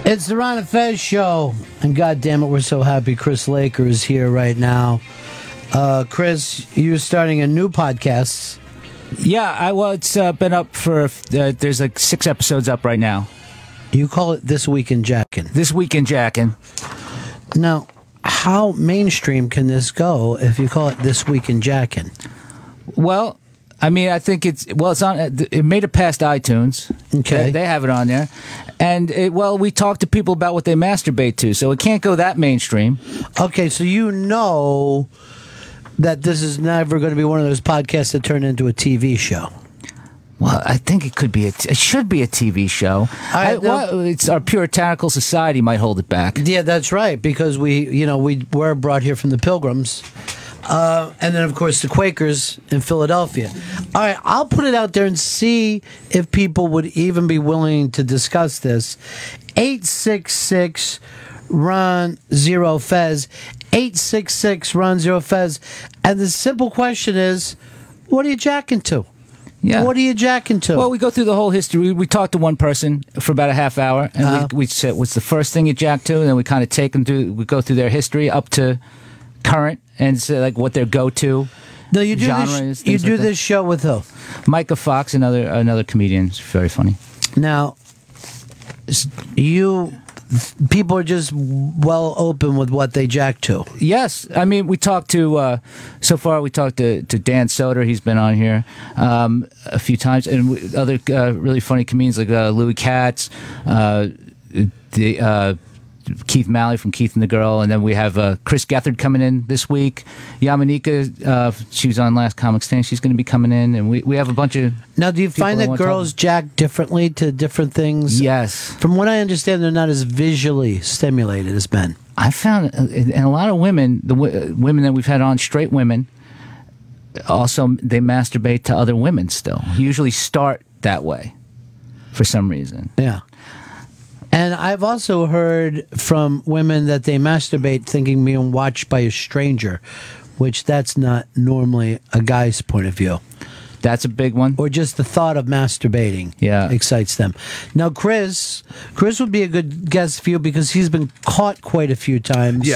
It's the Ron and Fez show, and goddamn it, we're so happy Chris Laker is here right now. Chris, you're starting a new podcast. Yeah, well, it's been up for, there's like 6 episodes up right now. You call it This Week in Jackin'. This Week in Jackin'. Now, how mainstream can this go if you call it This Week in Jackin'? Well, I mean, I think it's on. It made it past iTunes. Okay, they have it on there, and we talk to people about what they masturbate to, so it can't go that mainstream. Okay, so you know that this is never going to be one of those podcasts that turn into a TV show. Well, I think it could be. It should be a TV show. It's our puritanical society might hold it back. Yeah, that's right, because we were brought here from the Pilgrims. And then, of course, the Quakers in Philadelphia. All right, I'll put it out there and see if people would even be willing to discuss this. 866-RON-0-FEZ. 866-RON-0-FEZ. And the simple question is, what are you jacking to? Yeah. What are you jacking to? Well, we go through the whole history. We talked to one person for about a half hour, and we said, what's the first thing you jack to? And then we kind of take them through, we go through their history up to current, and say like what their go-to genres. You do this show with who? Micah Fox, another comedian. It's very funny. Now, people are just well open with what they jack to. Yes, I mean we talked to so far we talked to Dan Soder. He's been on here a few times, and other really funny comedians like Louis Katz, Keith Malley from Keith and the Girl, and then we have Chris Gethard coming in this week. Yamanika, she was on Last Comic Stand. She's going to be coming in, and we have a bunch of. Now, do you find that girls jack differently to different things? Yes. From what I understand, they're not as visually stimulated as men. I found, and a lot of women, the women that we've had on, straight women, also they masturbate to other women still. Usually start that way, for some reason. Yeah. And I've also heard from women that they masturbate thinking being watched by a stranger, which that's not normally a guy's point of view. That's a big one. Or just the thought of masturbating excites them. Now, Chris would be a good guest for you because he's been caught quite a few times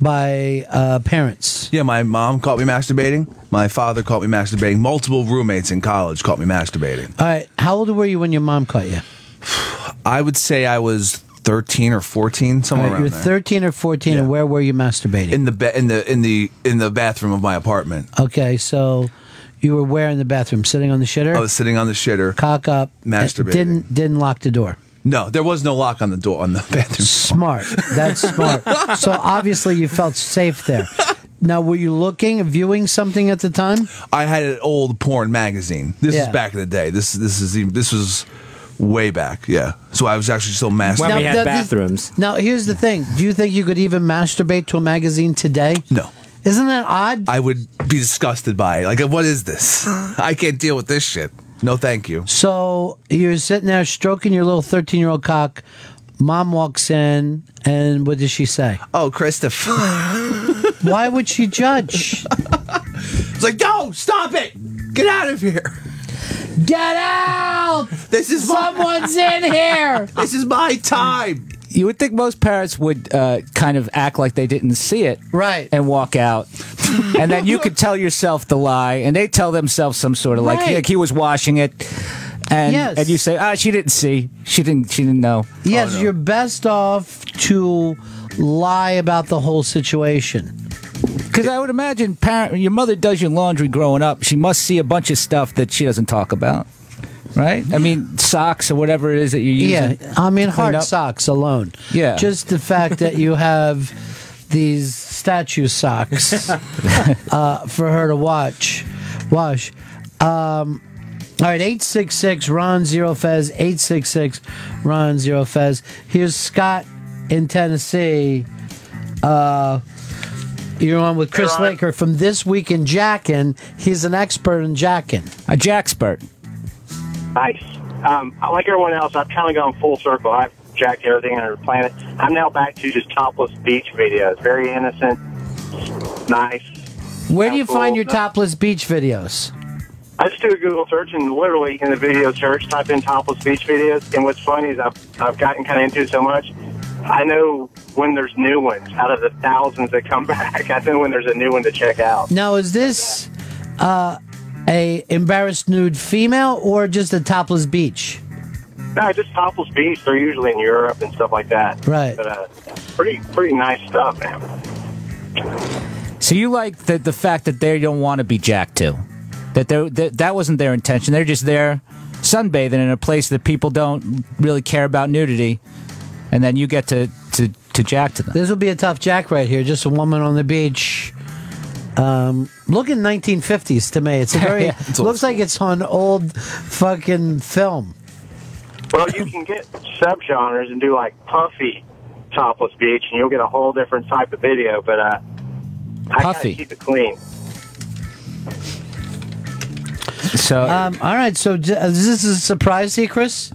by parents. Yeah, my mom caught me masturbating. My father caught me masturbating. Multiple roommates in college caught me masturbating. All right. How old were you when your mom caught you? I would say I was 13 or 14, somewhere around there. You were 13 or 14, and where were you masturbating? In the bathroom of my apartment. Okay, so you were where in the bathroom? Sitting on the shitter? I was sitting on the shitter. Cock up. Masturbating. Didn't lock the door. No, there was no lock on the door on the bathroom. Smart. That's smart. So obviously you felt safe there. Now, were you viewing something at the time? I had an old porn magazine. This is back in the day. This was way back, yeah. So I was actually still masturbating. When we had bathrooms. Now, here's the thing. Do you think you could even masturbate to a magazine today? No. Isn't that odd? I would be disgusted by it. Like, what is this? I can't deal with this shit. No, thank you. So you're sitting there stroking your little 13-year-old cock. Mom walks in, and what does she say? Oh, Christopher. Why would she judge? It's like, no, stop it. Get out of here. Get out! Someone's in here. This is my time. You would think most parents would kind of act like they didn't see it, right, and walk out, and then you could tell yourself the lie, and they tell themselves some sort of like he was washing it, and you say, she didn't see, she didn't know. Yes, you're best off to lie about the whole situation. Because I would imagine your mother does your laundry growing up. She must see a bunch of stuff that she doesn't talk about, right? I mean, socks or whatever it is that you're using. Yeah, I mean, hard socks alone. Yeah. Just the fact that you have these statue socks for her to wash. All right, 866-RON-0-FEZ, 866-RON-0-FEZ. Here's Scott in Tennessee. You're on with Chris Laker from This Week in Jackin'. He's an expert in jackin'. A jackspert. Nice. Like everyone else, I've kind of gone full circle. I've jacked everything on the planet. I'm now back to just topless beach videos. Very innocent, nice. Where do you find your topless beach videos? I just do a Google search and literally in the video search, type in topless beach videos. And what's funny is I've gotten kind of into it so much. I know when there's new ones out of the thousands that come back. I know when there's a new one to check out. Now, is this a embarrassed nude female or just a topless beach? No, just topless beach. They're usually in Europe and stuff like that. Right. But pretty nice stuff, man. So you like the fact that they don't want to be jacked to, that wasn't their intention. They're just there sunbathing in a place that people don't really care about nudity, and then you get to jack to them. This will be a tough jack right here. Just a woman on the beach. Looking 1950s to me. It's a very. Yeah, it's looks like it's on old fucking film. Well, you can get subgenres and do like puffy topless beach, and you'll get a whole different type of video. But I gotta keep it clean. So, all right. So, is this a surprise to you, Chris?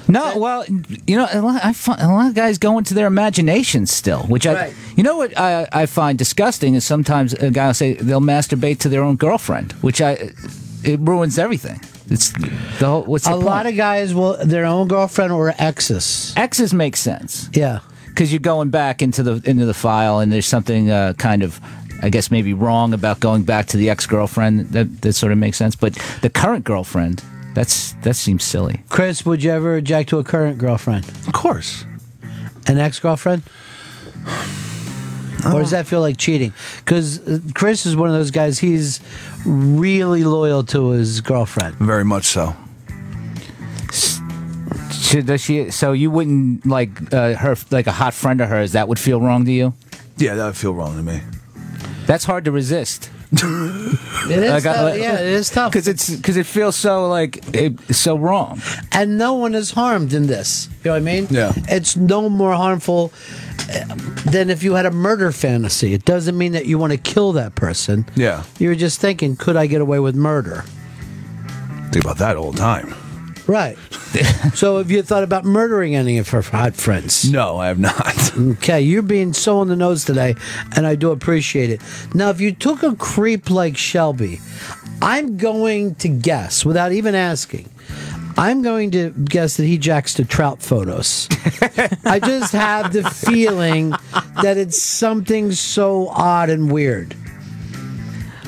No, well, you know, a lot of guys go into their imaginations still, which you know what I find disgusting is sometimes a guy will say they'll masturbate to their own girlfriend, which it ruins everything. It's the whole. What's the point? lot of guys will their own girlfriend or exes. Exes make sense. Yeah, because you're going back into the file, and there's something kind of, I guess, maybe wrong about going back to the ex-girlfriend. That sort of makes sense. But the current girlfriend. That seems silly. Chris, would you ever jack to a current girlfriend? Of course. An ex-girlfriend? Or does that feel like cheating? Because Chris is one of those guys, he's really loyal to his girlfriend. Very much so. So you wouldn't like her, like a hot friend of hers, that would feel wrong to you? Yeah, that would feel wrong to me. That's hard to resist. It is tough. Yeah, it is tough because it feels so so wrong, and no one is harmed in this. You know what I mean? Yeah. It's no more harmful than if you had a murder fantasy. It doesn't mean that you want to kill that person. Yeah. You're just thinking, could I get away with murder? Think about that all the time. Right. So have you thought about murdering any of her hot friends? No, I have not. Okay, you're being so on the nose today, and I do appreciate it. Now, if you took a creep like Shelby, I'm going to guess, without even asking, I'm going to guess that he jacks to trout photos. I just have the feeling that it's something so odd and weird.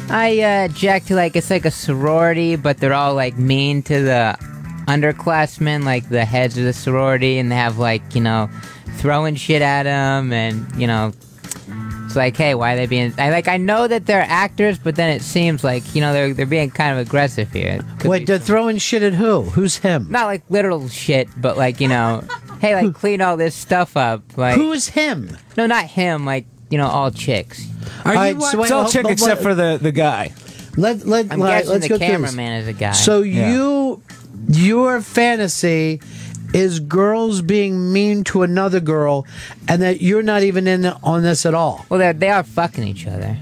I jack to it's like a sorority, but they're all mean to the underclassmen, like the heads of the sorority, and they have throwing shit at them, and it's like, hey, why are they being? I know that they're actors, but then it seems like they're being kind of aggressive here. Wait, they're throwing shit at who? Who's him? Not like literal shit, but hey, clean all this stuff up. Who's him? No, not him. All chicks. It's all chick except for the guy. I'm guessing let's the go cameraman is a guy. So your fantasy is girls being mean to another girl, and that you're not even in on this at all. Well, they are fucking each other.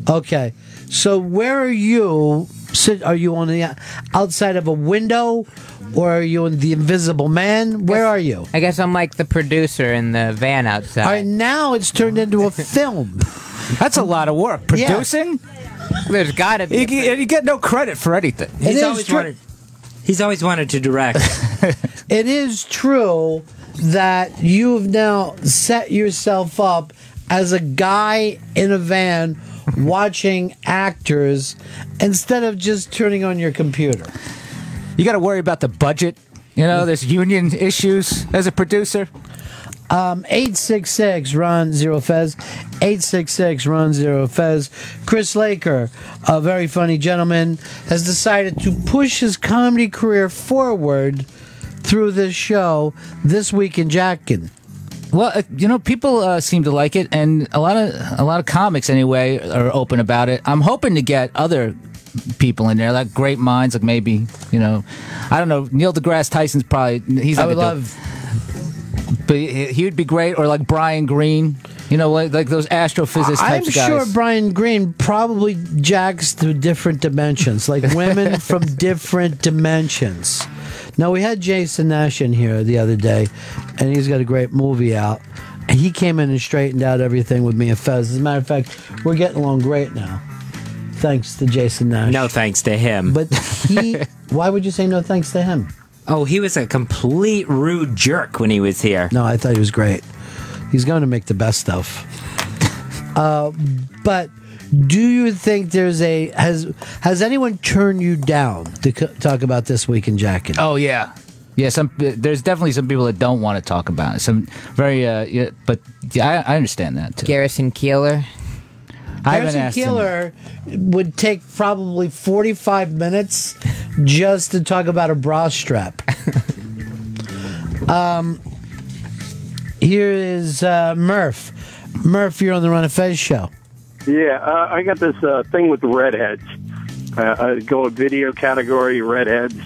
Okay, so where are you? Are you on the outside of a window, or are you in the Invisible Man? Where are you? I guess I'm like the producer in the van outside. All right, now it's turned into a film. That's a lot of work. Producing? Yeah. There's gotta be. You get no credit for anything. He's always wanted to direct. It is true that you've now set yourself up as a guy in a van watching actors instead of just turning on your computer. You got to worry about the budget. There's union issues as a producer. 866 Ron Zero Fez. 866 Ron Zero Fez. Chris Laker, a very funny gentleman, has decided to push his comedy career forward through this show this week in Jackin. Well, people seem to like it, and a lot of comics anyway are open about it. I'm hoping to get other people in there, like great minds, like maybe I don't know. Neil deGrasse Tyson's probably he's. I would love. But he would be great, or like Brian Greene, like those astrophysicists types of guys. I'm sure Brian Greene probably jacks to different dimensions, like women from different dimensions. Now, we had Jason Nash in here the other day, and he's got a great movie out. He came in and straightened out everything with me and Fez. As a matter of fact, we're getting along great now. thanks to Jason Nash. No thanks to him. But why would you say no thanks to him? Oh, he was a complete rude jerk when he was here. No, I thought he was great. He's going to make the best stuff. But do you think there's has anyone turned you down to talk about This Week in Jacking? Oh, yeah. Yeah, there's definitely some people that don't want to talk about it. Some very, but yeah, I understand that too. Garrison Keillor. Garrison Keillor would take probably 45 minutes just to talk about a bra strap. Here is Murph. Murph, you're on the Ron and Fez show. Yeah, I got this thing with the redheads. I go a video category, redheads.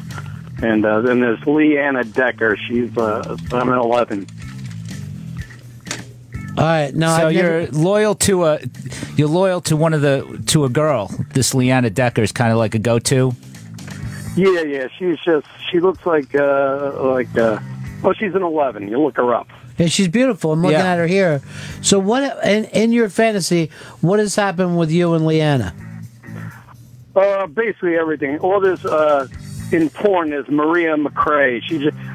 And then there's Leanna Decker. I'm an 11. All right, no. So you're loyal to a girl. This Leanna Decker is kind of like a go-to. Yeah. She looks like she's an 11. You look her up. Yeah, she's beautiful. I'm looking at her here. So what in your fantasy? What has happened with you and Leanna? Basically everything. All this in porn is Maria McRae.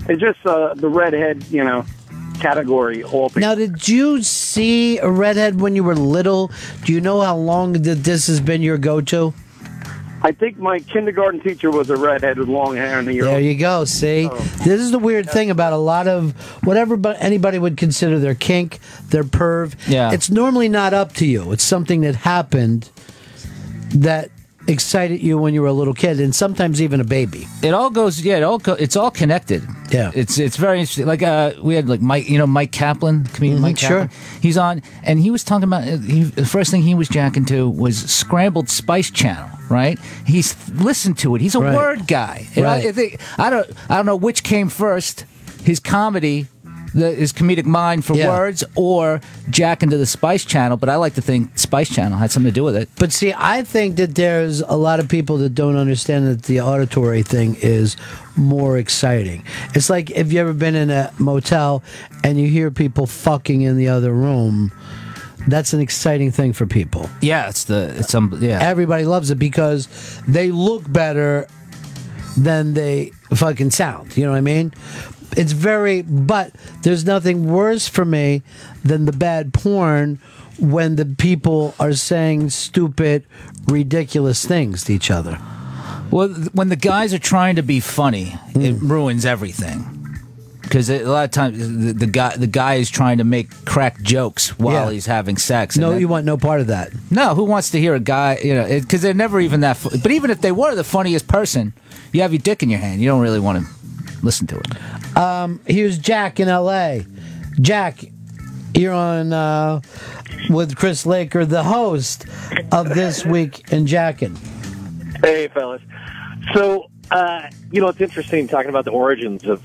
It's just the redhead, category. Now, did you see a redhead when you were little? Do you know how long this has been your go-to? I think my kindergarten teacher was a redhead with long hair. There you go. See, this is the weird thing about a lot of whatever anybody would consider their kink, their perv. Yeah, it's normally not up to you. It's something that happened that excited you when you were a little kid, and sometimes even a baby. It all goes, it's all connected. Yeah, it's very interesting. Like we had like Mike Kaplan, comedian Mike Kaplan. Sure, he's on, and he was talking about the first thing he was jacking to was Scrambled Spice Channel. Right, he's listened to it. He's a word guy. Right. I don't know which came first, his comedy. His comedic mind for words, or jack into the Spice Channel, but I like to think Spice Channel had something to do with it. But see, I think that there's a lot of people that don't understand that the auditory thing is more exciting. It's like if you ever been in a motel and you hear people fucking in the other room. That's an exciting thing for people. Yeah, Everybody loves it because they look better than they fucking sound. You know what I mean? It's but there's nothing worse for me than the bad porn when the people are saying stupid, ridiculous things to each other. Well, when the guys are trying to be funny, it ruins everything. Because a lot of times the guy is trying to crack jokes while he's having sex. No, you want no part of that. No, who wants to hear a guy? Because they're never even that. But even if they were the funniest person, you have your dick in your hand. You don't really want to listen to it. Here's Jack in L.A. Jack, you're on with Chris Laker, the host of This Week in Jackin'. Hey, fellas. So, it's interesting talking about the origins of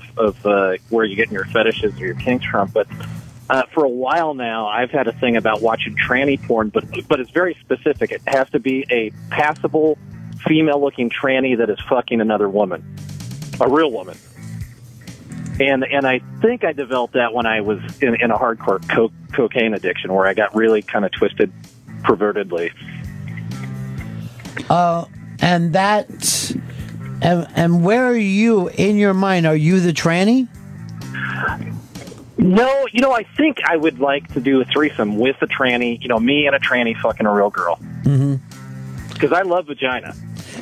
where you're getting your fetishes or your kinks from, but for a while now, I've had a thing about watching tranny porn, but it's very specific. It has to be a passable, female-looking tranny that is fucking another woman, a real woman. And I think I developed that when I was in a hardcore cocaine addiction, where I got really kind of twisted, pervertedly. And where are you in your mind? Are you the tranny? No, I think I would like to do a threesome with a tranny. Me and a tranny fucking a real girl. Because I love vagina.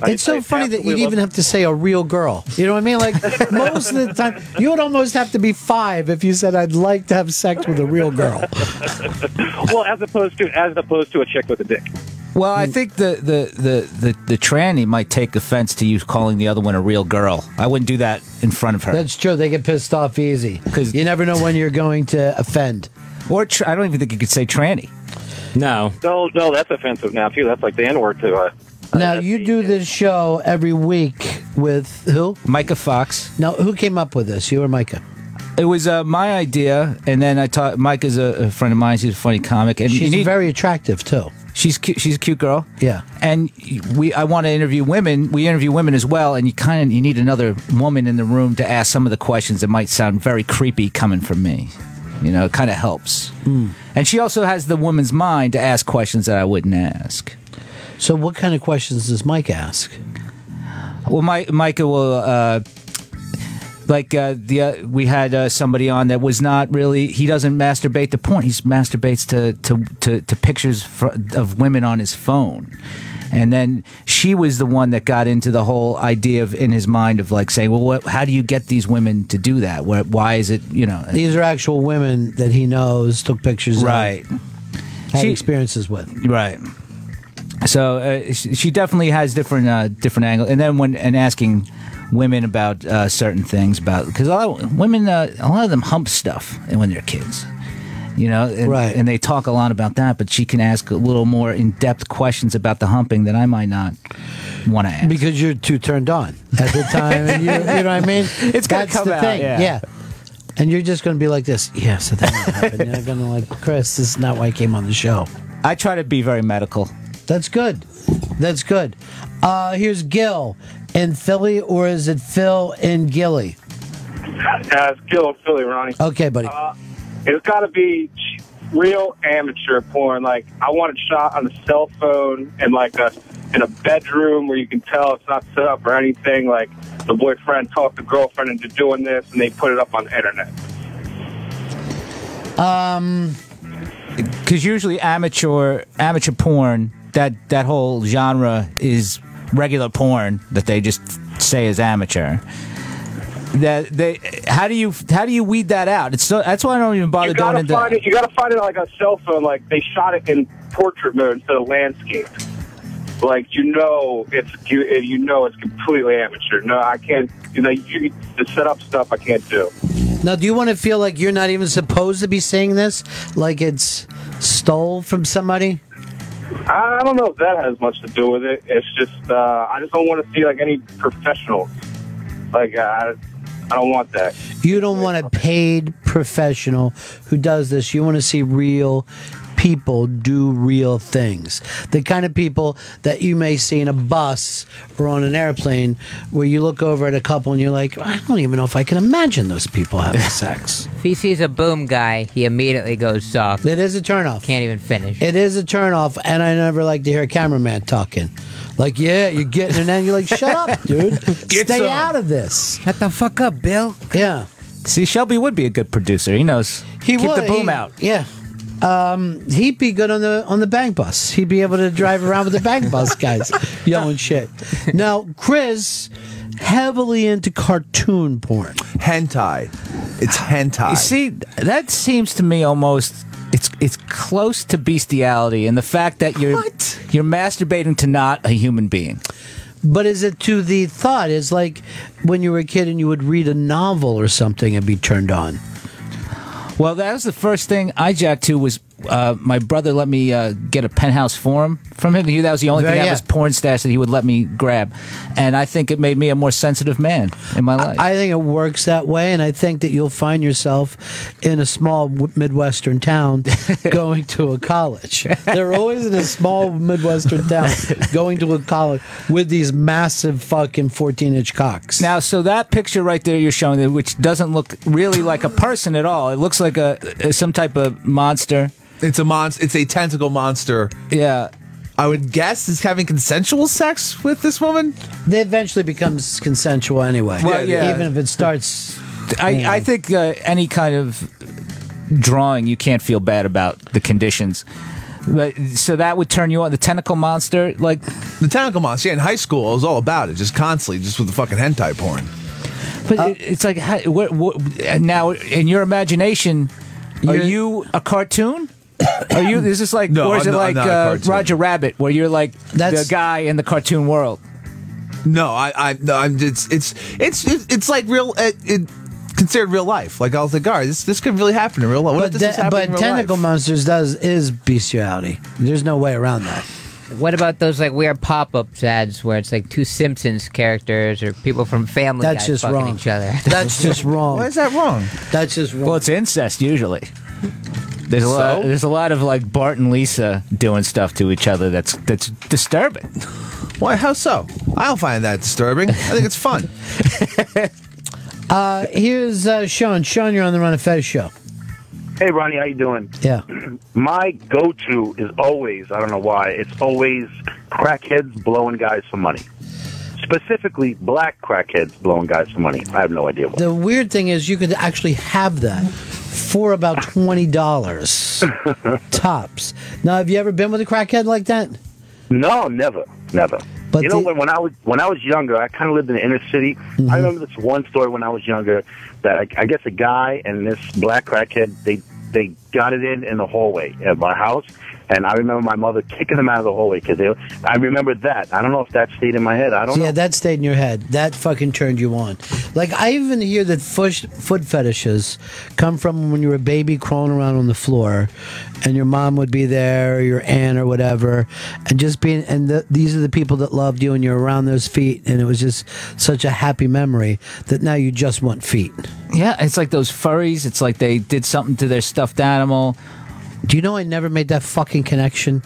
It's so funny that you'd even have to say a real girl. You know what I mean? Like, most of the time, you would almost have to be 5 if you said, I'd like to have sex with a real girl. Well, as opposed to a chick with a dick. Well, I think the tranny might take offense to you calling the other one a real girl. I wouldn't do that in front of her. That's true. They get pissed off easy. Because you never know when you're going to offend. Or I don't even think you could say tranny. No, that's offensive now, too. That's like the N-word to Now, you do this show every week with who? Micah Fox. Now, who came up with this? You or Micah? It was my idea, and then I taught. Micah's a friend of mine. She's a funny comic. And she's very attractive, too. She's cute. She's a cute girl. Yeah. And I want to interview women. We interview women as well, and you need another woman in the room to ask some of the questions that might sound very creepy coming from me. It kind of helps. And she also has the woman's mind to ask questions that I wouldn't ask. So what kind of questions does Mike ask? Well, Micah will, we had somebody on that was not really, he doesn't masturbate to porn, he masturbates to pictures of women on his phone. And then she was the one that got into the whole idea of, in his mind, of like saying, well, how do you get these women to do that? Why is it, you know? These are actual women that he knows, took pictures right. of, had experiences with. Right. So she definitely has different angles. And then asking women about certain things, because a lot of women, a lot of them hump stuff when they're kids. You know, right. And they talk a lot about that, but she can ask a little more in-depth questions about the humping that I might not want to ask. Because you're too turned on at the time. And you know what I mean? It's got to come the out, thing. yeah. And you're just going to be like this. Yeah, so that happened. You're not going to like, Chris, this is not why I came on the show. I try to be very medical. That's good. That's good. Here's Gil in Philly, or is it Phil in Gilly? It's Gil in Philly, Ronnie. Okay, buddy. It's got to be real amateur porn. Like, I want it shot on a cell phone and like in a bedroom where you can tell it's not set up or anything. Like, the boyfriend talked the girlfriend into doing this, and they put it up on the internet. Because usually amateur porn, that whole genre is regular porn that they just say is amateur. How do you weed that out? That's why I don't even bother going into it. You got to find it on like a cell phone. Like, they shot it in portrait mode instead of landscape. Like, it's completely amateur. No, I can't. You know, the set up stuff I can't do. Now, do you want to feel like you're not even supposed to be seeing this? Like it's stole from somebody? I don't know if that has much to do with it. It's just I just don't want to see like any professionals. Like I don't want that. You don't want a paid professional who does this. You want to see real people do real things. The kind of people that you may see in a bus or on an airplane where you look over at a couple and you're like, I don't even know if I can imagine those people having sex. If he sees a boom guy, he immediately goes soft. It is a turnoff. Can't even finish. It is a turnoff, and I never like to hear a cameraman talking. Like, yeah, you're getting it, and you're like, shut up, dude. Stay out of this. Shut the fuck up, Bill. Yeah. See, Shelby would be a good producer. He knows. He Keep would. the boom out. Yeah. He'd be good on the bank bus. He'd be able to drive around with the bank bus guys yelling shit. Now, Chris, heavily into cartoon porn. Hentai. It's hentai. You see, that seems to me almost it's close to bestiality, and the fact that you're masturbating to not a human being. But is it to the thought? Is like when you were a kid and you would read a novel or something and be turned on. Well, that was the first thing I jacked to was my brother let me get a Penthouse Forum from him. That was the only thing out of his porn stash that he would let me grab. And I think it made me a more sensitive man in my life. I think it works that way, and I think that you'll find yourself in a small Midwestern town going to a college. They're always in a small Midwestern town going to a college with these massive fucking 14-inch cocks. Now, so that picture right there you're showing, which doesn't look really like a person at all. It looks like some type of monster. It's a monster. It's a tentacle monster. Yeah. I would guess is having consensual sex with this woman. It eventually becomes consensual anyway. Well, yeah. Even if it starts. I think any kind of drawing, you can't feel bad about the conditions. But, so that would turn you on. The tentacle monster, like the tentacle monster. Yeah, in high school, I was all about it, just constantly, just with the fucking hentai porn. But it's like now in your imagination, are you a cartoon? Are you? Is this like, or is it like Roger Rabbit, where you're like the guy in the cartoon world? No, it's like real. Considered real life. Like I was like, all right, this could really happen in real life. But tentacle monsters is bestiality. There's no way around that. What about those like weird pop-up ads where it's like two Simpsons characters or people from Family Guy just fucking wrong. each other? That's just wrong. Why is that wrong? That's just wrong. Well, it's incest usually. There's a lot of like Bart and Lisa doing stuff to each other that's disturbing. Why? How so? I don't find that disturbing. I think it's fun. Here's Sean. Sean, you're on the Run of Fez show. Hey, Ronnie, how you doing? Yeah. My go-to is always, I don't know why, it's always crackheads blowing guys for money. Specifically, black crackheads blowing guys for money. I have no idea why. The weird thing is you could actually have that for about $20 tops. Now, have you ever been with a crackhead like that? No, never. But you know, when I was younger, I kind of lived in the inner city. Mm-hmm. I remember this one story when I was younger that I guess a guy and this black crackhead they got it in the hallway at my house. And I remember my mother kicking them out of the hallway because I remember that. I don't know if that stayed in my head. I don't know. Yeah, that stayed in your head. That fucking turned you on. Like, I even hear that foot fetishes come from when you were a baby crawling around on the floor and your mom would be there or your aunt or whatever and just being, and these are the people that loved you and you're around those feet and it was just such a happy memory that now you just want feet. Yeah, it's like those furries. It's like they did something to their stuffed animal. Do you know I never made that fucking connection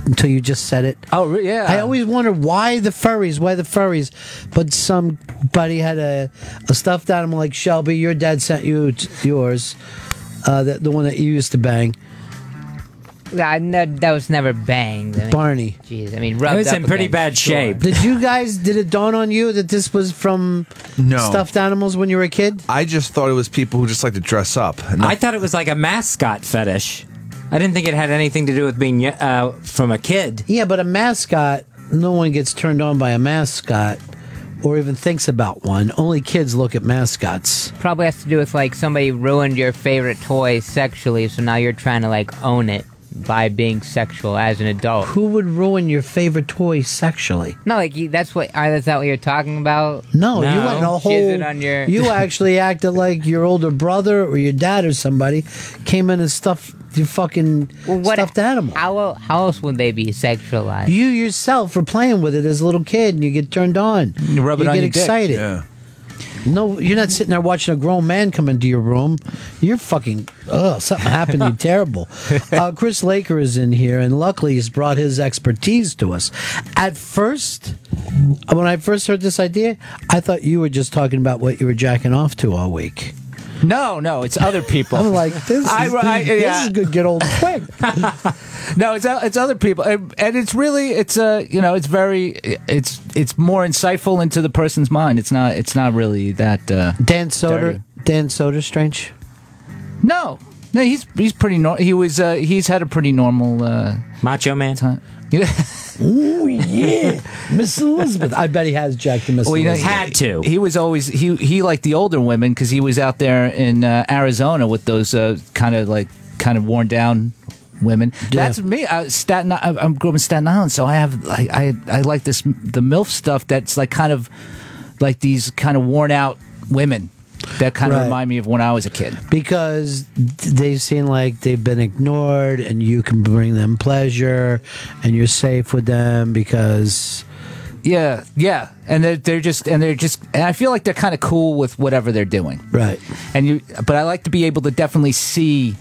until you just said it? Oh, yeah. I always wondered why the furries, but somebody had a stuffed animal like Shelby. Your dad sent you yours, the one that you used to bang. That was never banged. I mean, Barney. Jeez, I mean, It rubbed was up in pretty against bad the shape. Did it dawn on you that this was from stuffed animals when you were a kid? I just thought it was people who just like to dress up. I thought it was like a mascot fetish. I didn't think it had anything to do with being from a kid. Yeah, but a mascot, no one gets turned on by a mascot or even thinks about one. Only kids look at mascots. Probably has to do with like somebody ruined your favorite toy sexually, so now you're trying to like own it by being sexual as an adult. Who would ruin your favorite toy sexually? No, like is that what you're talking about? No, you went in a whole. Jizzing on your... You actually acted like your older brother or your dad or somebody came in and stuffed your fucking stuffed animal. How else would they be sexualized? You yourself were playing with it as a little kid, and you get turned on. You rub it on get your dick. excited. Yeah. No, you're not sitting there watching a grown man come into your room. You're fucking, something happened to you terrible. Chris Laker is in here, and luckily he's brought his expertise to us. At first, when I first heard this idea, I thought you were just talking about what you were jacking off to all week. No, it's other people. I'm like, this is going to get old quick. No, it's other people, and it's really it's it's more insightful into the person's mind. It's not really that. Dan Soder strange. No, he's pretty normal. He's had a pretty normal Macho Man. time. Oh yeah, Miss Elizabeth. I bet he has jacked Miss Elizabeth. Had to. He was always he liked the older women because he was out there in Arizona with those kind of worn down women. Yeah. That's me. I'm grew up in Staten Island, so I like the MILF stuff. That's like kind of like these kind of worn out women that kind of remind me of when I was a kid. Because they seem like they've been ignored, and you can bring them pleasure, and you're safe with them because. Yeah, and they're just and I feel like they're kind of cool with whatever they're doing. Right. But I like to be able to definitely see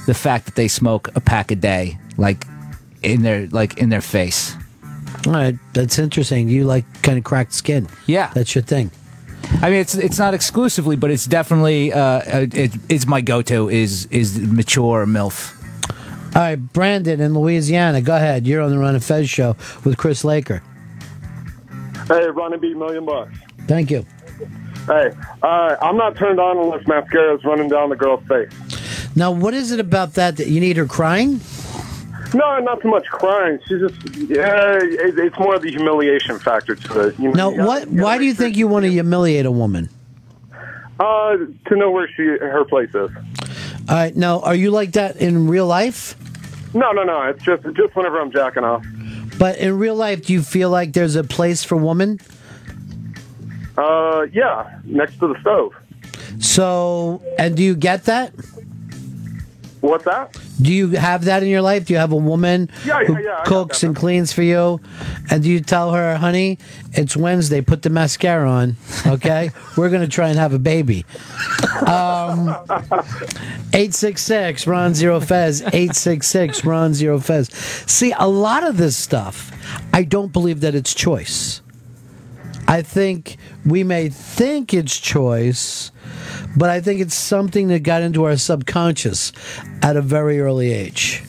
the fact that they smoke a pack a day, like in their face. All right, that's interesting. You like kind of cracked skin. Yeah, that's your thing. I mean, it's not exclusively, but it's definitely it's my go-to is mature MILF. All right, Brandon in Louisiana, go ahead. You're on the Run and Fez show with Chris Laker. Hey, Run and beat $1,000,000. Thank you. Hey, I'm not turned on unless mascara's running down the girl's face. Now, what is it about that you need her crying? No, not so much crying. She's just, it's more of the humiliation factor to it. Now, why do you think you want to humiliate a woman? To know where her place is. All right, now, are you like that in real life? No. It's just whenever I'm jacking off. But in real life, do you feel like there's a place for women? Yeah, next to the stove. So, and do you get that? What's that? Do you have that in your life? Do you have a woman who cooks and cleans for you? And do you tell her, honey, it's Wednesday, put the mascara on, okay? We're going to try and have a baby. 866 Ron Zero Fez, 866 Ron Zero Fez. See, a lot of this stuff, I don't believe that it's choice. I think we may think it's choice, but I think it's something that got into our subconscious at a very early age.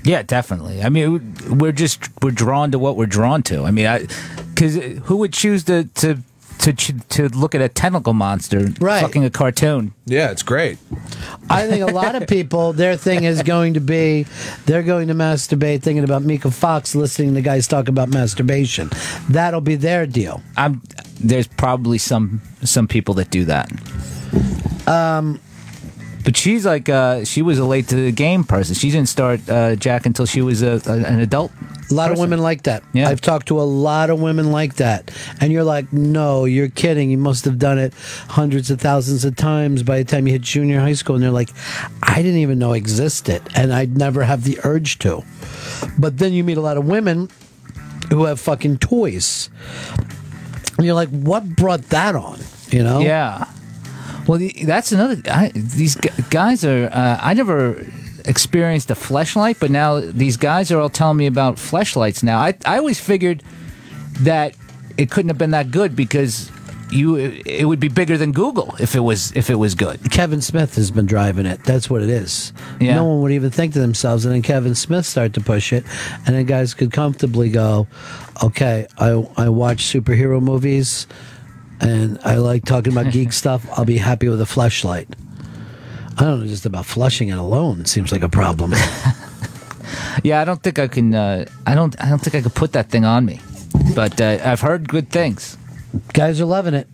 Yeah, definitely. I mean, we're drawn to what we're drawn to. I mean, because who would choose to look at a tentacle monster fucking a cartoon? Yeah, it's great. I think a lot of people, their thing is going to be, they're going to masturbate thinking about Mika Fox listening to guys talk about masturbation. That'll be their deal. There's probably some people that do that. But she's like, she was a late to the game person. She didn't start Jack until she was an adult. A lot of women like that. Yeah. I've talked to a lot of women like that. And you're like, no, you're kidding. You must have done it hundreds of thousands of times by the time you hit junior high school. And they're like, I didn't even know existed. And I'd never have the urge to. But then you meet a lot of women who have fucking toys. And you're like, what brought that on? You know? Yeah. Well, that's another. These guys are. I never experienced a fleshlight, but now these guys are all telling me about fleshlights now. I always figured that it couldn't have been that good because it would be bigger than Google if it was good. Kevin Smith has been driving it. That's what it is. Yeah. No one would even think to themselves, and then Kevin Smith started to push it, and then guys could comfortably go, okay, I watch superhero movies. And I like talking about geek stuff. I'll be happy with a fleshlight. I don't know, just about flushing it alone seems like a problem. Yeah, I don't think I can. I don't think I could put that thing on me. But I've heard good things. Guys are loving it.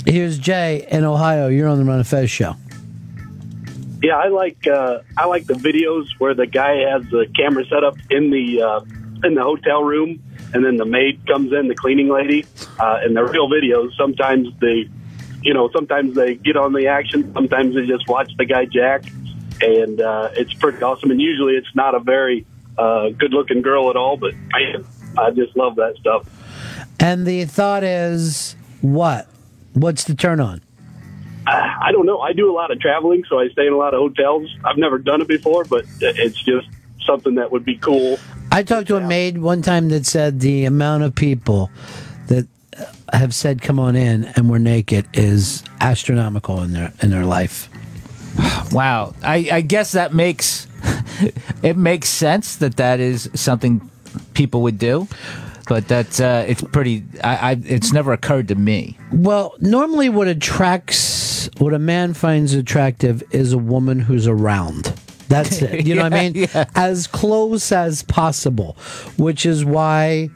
Here's Jay in Ohio. You're on the Run of Fez show. Yeah, I like the videos where the guy has the camera set up in the hotel room. And then the maid comes in, the cleaning lady, and the real videos. Sometimes they get on the action. Sometimes they just watch the guy jack, and it's pretty awesome. And usually it's not a very good-looking girl at all, but I just love that stuff. And the thought is, what? What's the turn on? I don't know. I do a lot of traveling, so I stay in a lot of hotels. I've never done it before, but it's just something that would be cool. I talked to a maid one time that said the amount of people that have said come on in and we're naked is astronomical in their life. Wow. I guess that makes it makes sense that is something people would do. But that's it's pretty. It's never occurred to me. Well, normally what a man finds attractive is a woman who's around. That's it. You know what I mean? Yeah. As close as possible, which is why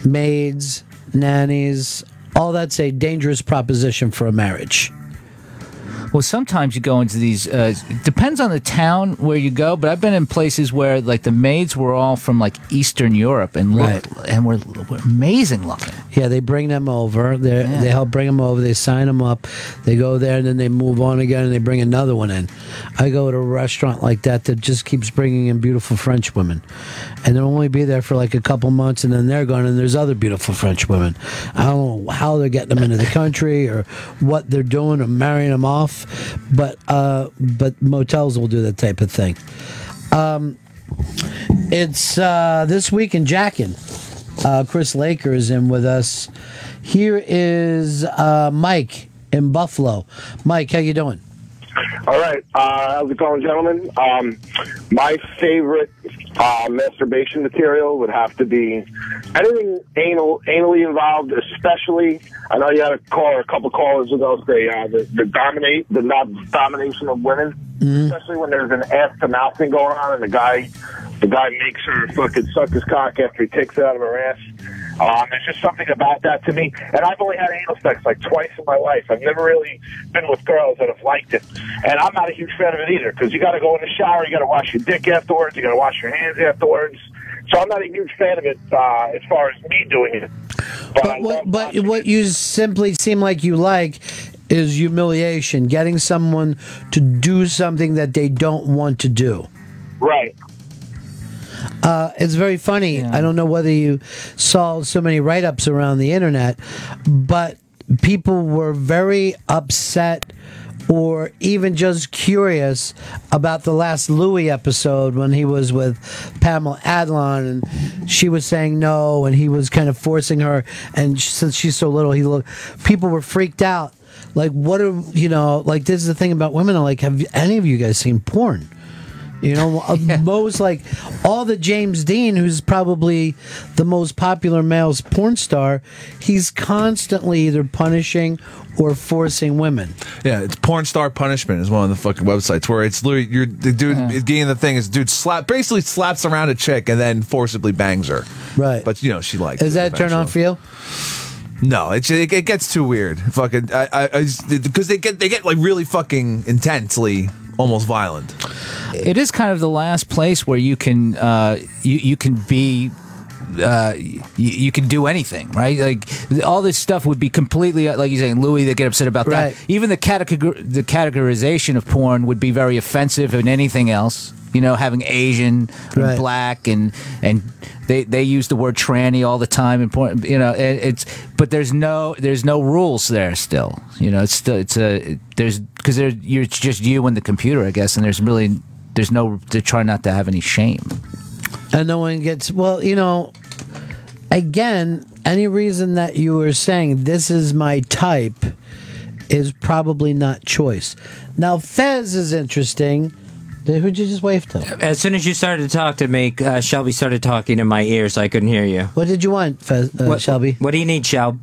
maids, nannies, all that's a dangerous proposition for a marriage. Well, sometimes you go into these. It depends on the town where you go, but I've been in places where like the maids were all from like Eastern Europe and were amazing looking. Yeah, they bring them over. They help bring them over. They sign them up. They go there and then they move on again and they bring another one in. I go to a restaurant like that just keeps bringing in beautiful French women, and they'll only be there for like a couple months and then they're gone. And there's other beautiful French women. I don't know how they're getting them into the country or what they're doing or marrying them off. But motels will do that type of thing. It's This Week in Jackin'. Chris Laker is in with us. Here is Mike in Buffalo. Mike, how you doing? All right. How's it going, gentlemen? My favorite masturbation material would have to be anything anally involved, especially. I know you had a couple callers ago say the domination of women, especially when there's an ass to mouth thing going on, and the guy makes her fucking suck his cock after he takes it out of her ass. There's just something about that to me. And I've only had anal sex like twice in my life. I've never really been with girls that have liked it. And I'm not a huge fan of it either, because you got to go in the shower, you got to wash your dick afterwards, you got to wash your hands afterwards. So I'm not a huge fan of it as far as me doing it. But what you simply seem like you like is humiliation, getting someone to do something that they don't want to do. Right. It's very funny. Yeah. I don't know whether you saw so many write-ups around the internet, but people were very upset or even just curious about the last Louis episode when he was with Pamela Adlon and she was saying no and he was kind of forcing her, and since she's so little, people were freaked out. Like, what are, like, this is the thing about women. Like, have any of you guys seen porn? You know, most like all the James Dean, who's probably the most popular male porn star, he's constantly either punishing or forcing women. Yeah, it's Porn Star Punishment is one of the fucking websites where it's literally the dude getting the thing is dude basically slaps around a chick and then forcibly bangs her. Right. But you know she likes. Is that a turn on for you? No, it gets too weird. Fucking, because they get like really fucking intensely, almost violent. It is kind of the last place where you can you can be you can do anything, right? Like all this stuff would be completely like you're saying, Louis. They get upset about that. Even the categorization of porn would be very offensive in anything else. You know, having Asian, and black, and they use the word tranny all the time in porn. You know, but there's no rules there still. You know, it's because you're just you and the computer, I guess, and there's no to try not to have any shame. And no one gets, well, you know, again, any reason that you were saying this is my type is probably not choice. Now, Fez is interesting. Who'd you just wave to? As soon as you started to talk to me, Shelby started talking in my ear, so I couldn't hear you. What did you want, Shelby? What do you need, Shelb?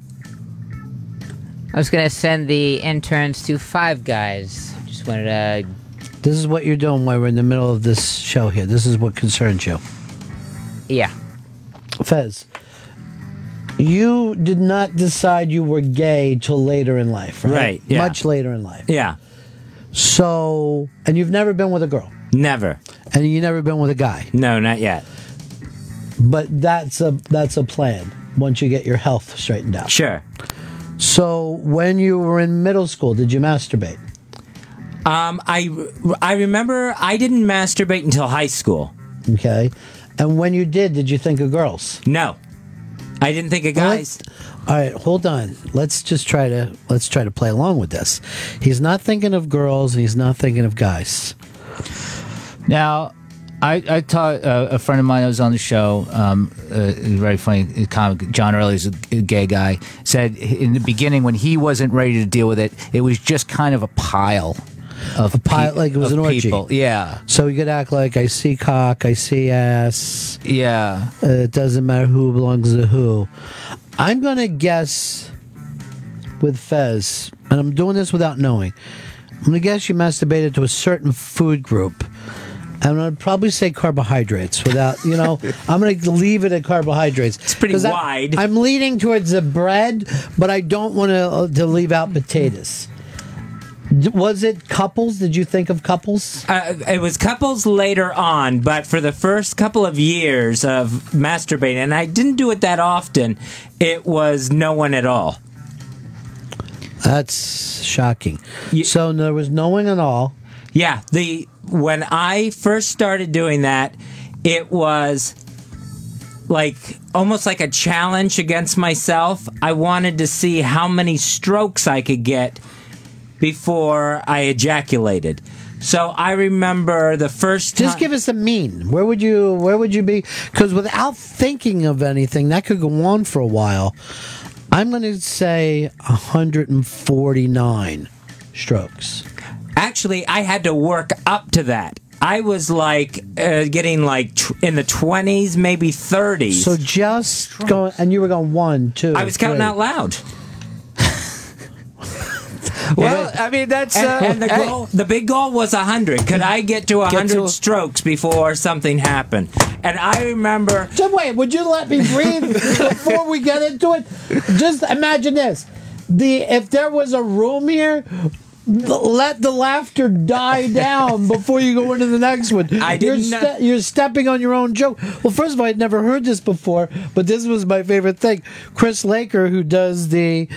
I was going to send the interns to Five Guys. Just wanted to... This is what you're doing while we're in the middle of this show here. This is what concerns you. Yeah. Fez, you did not decide you were gay till later in life, right? Right, yeah. Much later in life. Yeah. So, and you've never been with a girl? Never. And you never been with a guy? No, not yet. But that's a plan once you get your health straightened out. Sure. So, when you were in middle school, did you masturbate? I remember I didn't masturbate until high school. Okay. And when you did you think of girls? No. I didn't think of guys. All right, hold on. Let's try to play along with this. He's not thinking of girls, and he's not thinking of guys. Now, I taught a friend of mine that was on the show, very funny comic, John Early's a gay guy, said in the beginning when he wasn't ready to deal with it, it was just kind of a pile. Like it was an orgy. People. Yeah. So you could act like I see cock, I see ass. Yeah. It doesn't matter who belongs to who. I'm going to guess with Fez, and I'm doing this without knowing. I'm going to guess you masturbated to a certain food group. I'm going to probably say carbohydrates without, you know, I'm going to leave it at carbohydrates. It's pretty wide. I'm leaning towards the bread, but I don't want to leave out potatoes. Was it couples? Did you think of couples? It was couples later on, but for the first couple of years of masturbating, and I didn't do it that often, it was no one at all. That's shocking. So there was no one at all. Yeah, when I first started doing that, it was like almost like a challenge against myself. I wanted to see how many strokes I could get before I ejaculated. So I remember the first time. Just give us a mean. Where would you be? Because without thinking of anything, that could go on for a while. I'm going to say 149 strokes. Actually, I had to work up to that. I was like getting like in the 20s, maybe 30s. So just going, and you were going 1, 2. I was counting out loud. Well, I mean, that's... and the big goal was 100. Could I get to 100 strokes before something happened? And I remember... Just wait, would you let me breathe before we get into it? Just imagine this. If there was a room here... Let the laughter die down before you go into the next one. You're stepping on your own joke. Well, first of all, I'd never heard this before, but this was my favorite thing. Chris Laker, who does the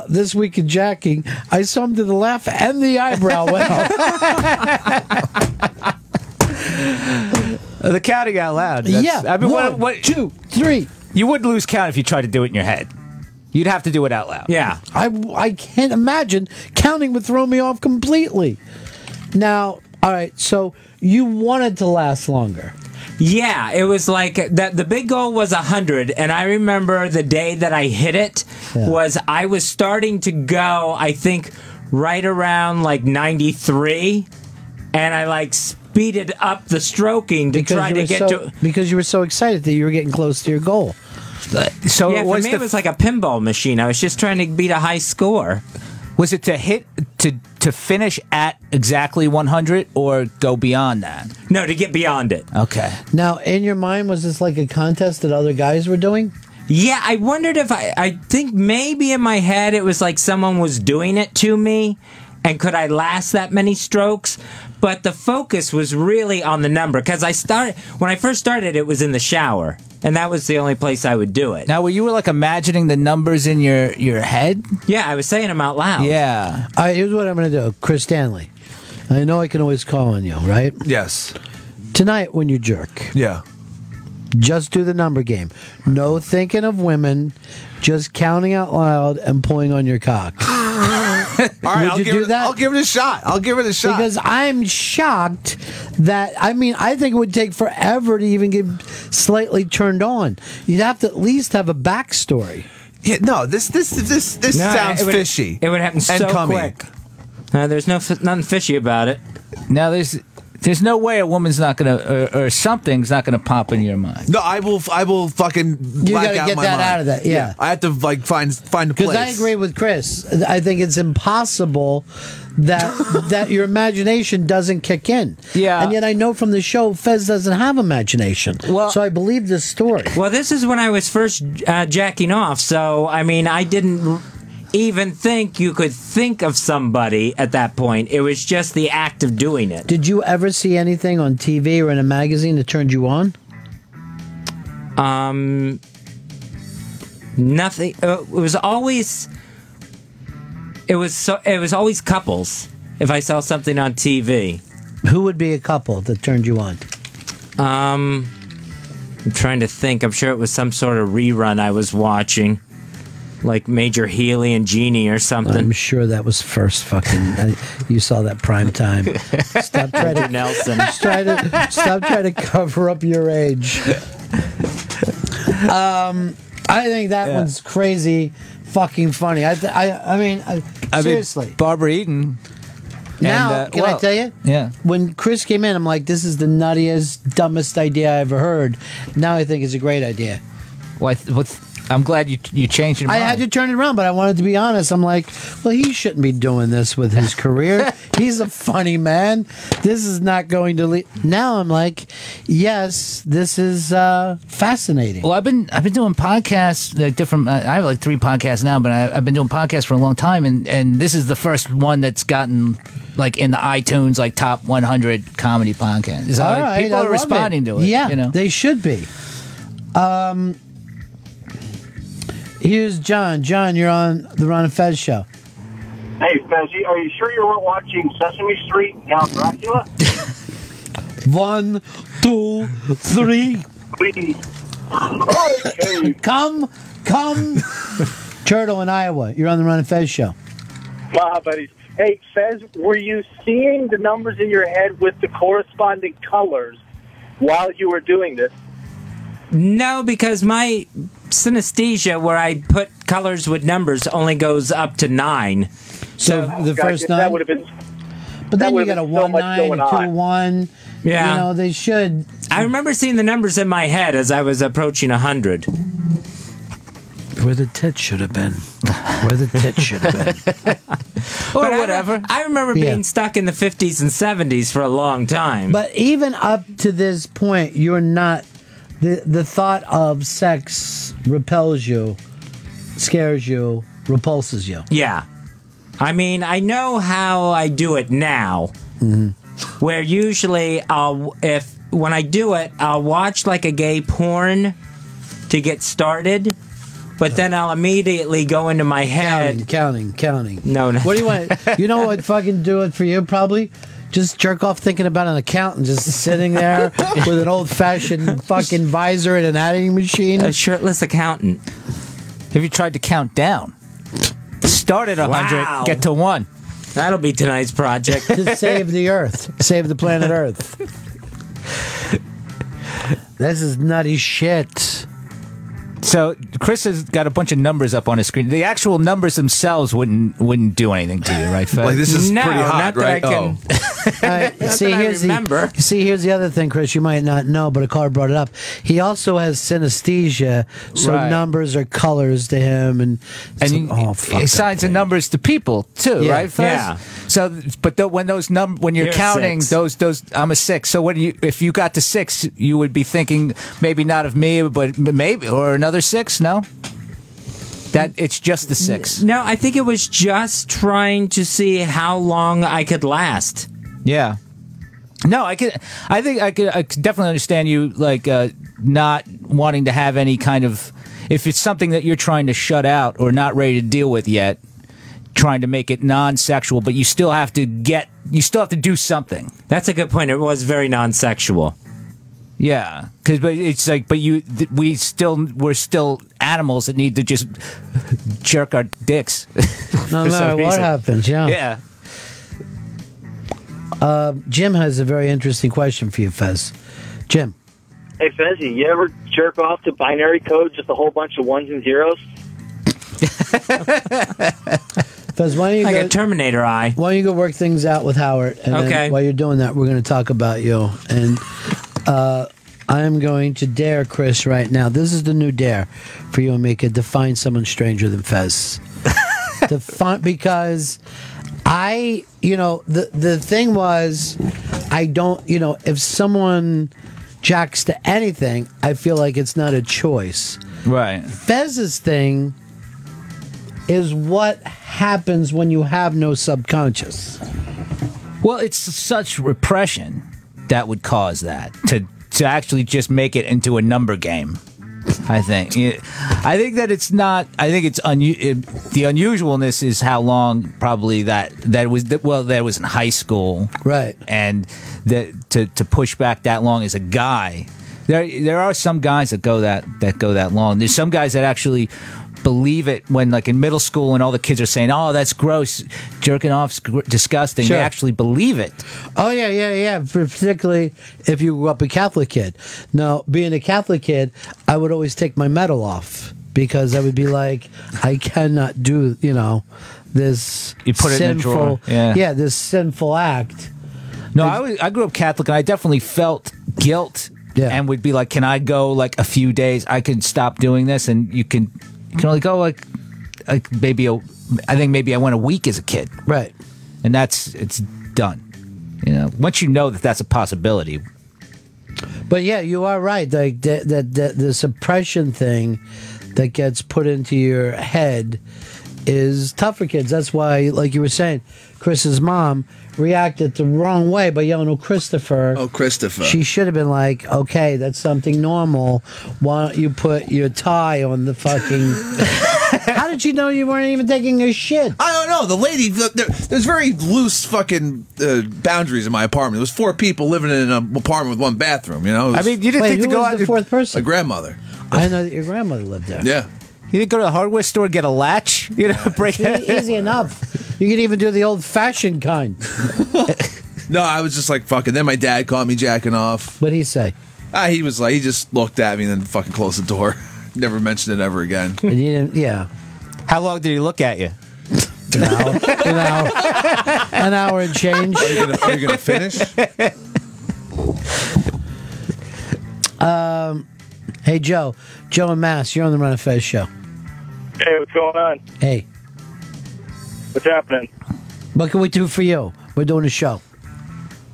This Week in Jacking, I saw him do the laugh and the eyebrow went up. The counting out loud. Yeah. I mean, 1, 2, 3. You would lose count if you tried to do it in your head. You'd have to do it out loud. Yeah. I can't imagine. Counting would throw me off completely. Now, all right, so you wanted to last longer. Yeah, it was like that. The big goal was 100, and I remember the day that I hit it was I was starting to go, I think, right around like 93, and I like speeded up the stroking to try to get to. Because you were so excited that you were getting close to your goal. So Yeah, for me it was like a pinball machine. I was just trying to beat a high score. Was it to hit to finish at exactly 100 or go beyond that? No, to get beyond it. Okay. Now, in your mind, was this like a contest that other guys were doing? Yeah, I wondered if I think maybe in my head it was like someone was doing it to me, and could I last that many strokes? But the focus was really on the number, because when I first started, it was in the shower, and that was the only place I would do it. Now, were you like imagining the numbers in your head? Yeah, I was saying them out loud. Yeah. All right, here's what I'm going to do. Chris Stanley, I know I can always call on you, right? Yes. Tonight when you jerk, Yeah. just do the number game. No thinking of women, just counting out loud and pulling on your cock. All right, Would you do that? I'll give it a shot. I'll give it a shot. Because I'm shocked that, I mean, I think it would take forever to even get slightly turned on. You'd have to at least have a backstory. Yeah, no, this sounds fishy. It would happen and so cummy. quick. There's nothing fishy about it. Now, there's no way a woman's not gonna or something's not gonna pop in your mind. No, I will fucking black gotta out get my that mind. out of that, yeah. I have to like find a Because place. I agree with Chris. I think it's impossible that your imagination doesn't kick in. Yeah. And yet I know from the show Fez doesn't have imagination. Well, so I believe this story. Well, this is when I was first jacking off, so I mean, I didn't even think you could think of somebody at that point. It was just the act of doing it. Did you ever see anything on TV or in a magazine that turned you on? Nothing. It was always couples. If I saw something on TV, Who would be a couple that turned you on? I'm trying to think. I'm sure it was some sort of rerun I was watching, like Major Healy and Jeannie or something. I'm sure that was first fucking. You saw that prime time. Stop trying to Nelson. Stop trying to cover up your age. I think that one's crazy, fucking funny. I mean, seriously. Barbara Eden. Now, can I tell you? Yeah. When Chris came in, I'm like, this is the nuttiest, dumbest idea I ever heard. Now I think it's a great idea. Well, I'm glad you changed your mind. I had to turn it around, but I wanted to be honest. I'm like, well, he shouldn't be doing this with his career. He's a funny man. This is not going to lead. Now I'm like, yes, this is fascinating. Well, I've been doing podcasts, like different. I have like 3 podcasts now, but I've been doing podcasts for a long time, and this is the first one that's gotten like in the iTunes like top 100 comedy podcast. So All right, people I are love responding to it. Yeah, you know? they should be. Here's John. John, you're on the Ron and Fez show. Hey, Fezzy, are you sure you weren't watching Sesame Street Count Dracula? 1, 2, 3. Please. Okay. Come. Turtle in Iowa. You're on the Ron and Fez show. Buddies. Hey, Fez, were you seeing the numbers in your head with the corresponding colors while you were doing this? No, because my synesthesia, where I put colors with numbers, only goes up to 9. So the first 9? That would have been. But then you would've got a been so 1 much 9, going a 2 on. 1. Yeah. You know, they should. I remember seeing the numbers in my head as I was approaching 100. Where the tits should have been. Where the tits should have been. Or whatever. I remember being stuck in the 50s and 70s for a long time. But even up to this point, you're not. The thought of sex repels you, scares you, repulses you. Yeah. I mean, I know how I do it now. Where usually when I do it, I'll watch like a gay porn to get started, but then I'll immediately go into my head. Counting. No. What do you want? You know what fucking do it for you, probably? Just jerk off thinking about an accountant just sitting there with an old-fashioned fucking visor and an adding machine. A shirtless accountant. Have you tried to count down? Start at 100, Wow. get to 1. That'll be tonight's project. To save the Earth. Save the planet Earth. This is nutty shit. So Chris has got a bunch of numbers up on his screen. The actual numbers themselves wouldn't do anything to you, right, Fez? Like this is No, pretty hot, not that right? I can. All right, see, here's here's the other thing, Chris. You might not know, but a caller brought it up. He also has synesthesia, so Right. numbers are colors to him, and he assigns the numbers to people too, Yeah. right? Fez? Yeah. So, but when when you're You're counting 6. those, I'm a 6. So if you got to 6, you would be thinking maybe not of me, but maybe or another 6. No. That it's just the 6. No, I think it was just trying to see how long I could last. Yeah. No, I could definitely understand you like not wanting to have any kind of, if it's something that you're trying to shut out or not ready to deal with yet, trying to make it non-sexual, but you still have to do something. That's a good point. It was very non-sexual. Yeah, but it's like, we're still animals that need to just jerk our dicks. no matter what happens, yeah. Yeah. Jim has a very interesting question for you, Fez. Jim. Hey, Fezzy, you ever jerk off to binary code, just a whole bunch of ones and zeros? Fez, why don't you like a Terminator eye. Why don't you go work things out with Howard? And then while you're doing that, we're going to talk about you. And I am going to dare Chris right now. This is the new dare for you and me. Define someone stranger than Fez. Because the thing was, I don't, if someone jacks to anything, I feel like it's not a choice. Right. Fez's thing is what happens when you have no subconscious. Well, it's such repression that would cause that to actually just make it into a number game. I think. I think that it's not. I think it's the unusualness is how long probably that was in high school, right? And that to push back that long as a guy. There are some guys that go that long. There's some guys that actually believe it when, like, in middle school and all the kids are saying, "Oh, that's gross, jerking off's disgusting." Sure. They actually believe it. Oh yeah. Particularly if you grew up a Catholic kid. Now, being a Catholic kid, I would always take my medal off because I would be like, I cannot do this. You put it in a drawer. Yeah, this sinful act. No, I grew up Catholic, and I definitely felt guilt. Yeah. And would be like, can I go like a few days? I can stop doing this, and you can only go like maybe I think maybe I went a week as a kid, right? And it's done. Once you know that that's a possibility. But yeah, you are right. Like the suppression thing that gets put into your head is tough for kids. That's why, like you were saying, Chris's mom reacted the wrong way by yelling, "Oh, Christopher." Oh, Christopher. She should have been like, "Okay, that's something normal. Why don't you put your tie on the fucking..." How did you know you weren't even taking a shit? I don't know. The lady, there's very loose fucking boundaries in my apartment. There was 4 people living in an apartment with 1 bathroom, I mean, you didn't think to go out... the 4th person? My grandmother. I know that your grandmother lived there. Yeah. You didn't go to the hardware store and get a latch? Break it. Easy enough. You can even do the old-fashioned kind. No, I was just like, fucking. Then my dad caught me jacking off. What'd he say? He was like, he just looked at me and then fucking closed the door. Never mentioned it ever again. And you didn't, yeah. How long did he look at you? An hour and change. Are you gonna finish? Hey, Joe and Mass, you're on the Run of Fez show. Hey, what's going on? Hey. What's happening? What can we do for you? We're doing a show.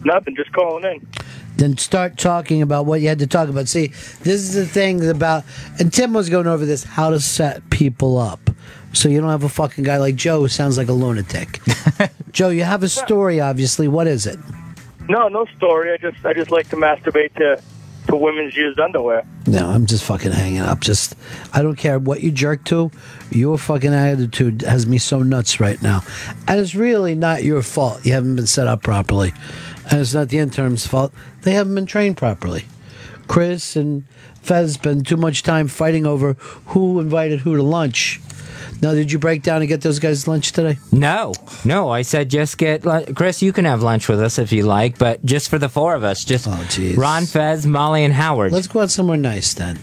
Nothing, just calling in. Then start talking about what you had to talk about. See, this is the thing about, and Tim was going over this, how to set people up. So you don't have a fucking guy like Joe who sounds like a lunatic. Joe, you have a story, obviously. What is it? No story. I just like to masturbate to women's used underwear. No, I'm just fucking hanging up. I don't care what you jerk to. Your fucking attitude has me so nuts right now. And it's really not your fault. You haven't been set up properly. And it's not the intern's fault. They haven't been trained properly. Chris and Fez spend too much time fighting over who invited who to lunch. Now, did you break down and get those guys lunch today? No. I said just get Chris. You can have lunch with us if you like, but just for the four of us, just Ron, Fez, Molly, and Howard. Let's go out somewhere nice then.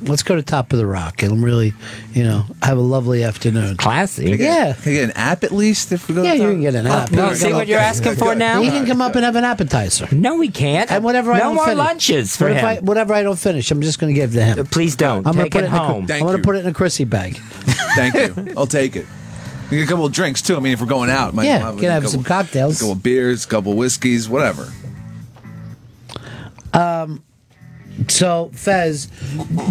Let's go to Top of the Rock and really, have a lovely afternoon. Classy. Yeah. Can I get an app at least if we go? Yeah, you can get an app. See what you're asking for now? He can come up and have an appetizer. No, we can't. And whatever I no don't more finish. lunches for him. Whatever I don't finish, I'm just going to give to him. Please don't. Take it home. I'm going to put it in a Chrissy bag. Thank you. I'll take it. You get a couple of drinks too. I mean, if we're going out, can have some cocktails, a couple of beers, a couple of whiskeys, whatever. So, Fez,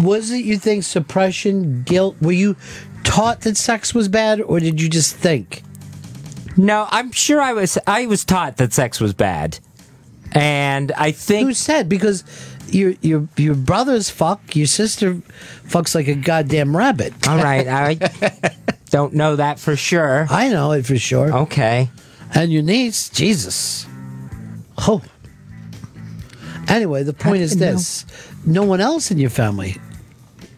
was it, you think, suppression, guilt? Were you taught that sex was bad, or did you just think? No, I'm sure I was taught that sex was bad. And I think... Who said? Because your brothers fuck, your sister fucks like a goddamn rabbit. All right, I don't know that for sure. I know it for sure. Okay. And your niece, Jesus. Oh. Anyway, the point is this. No one else in your family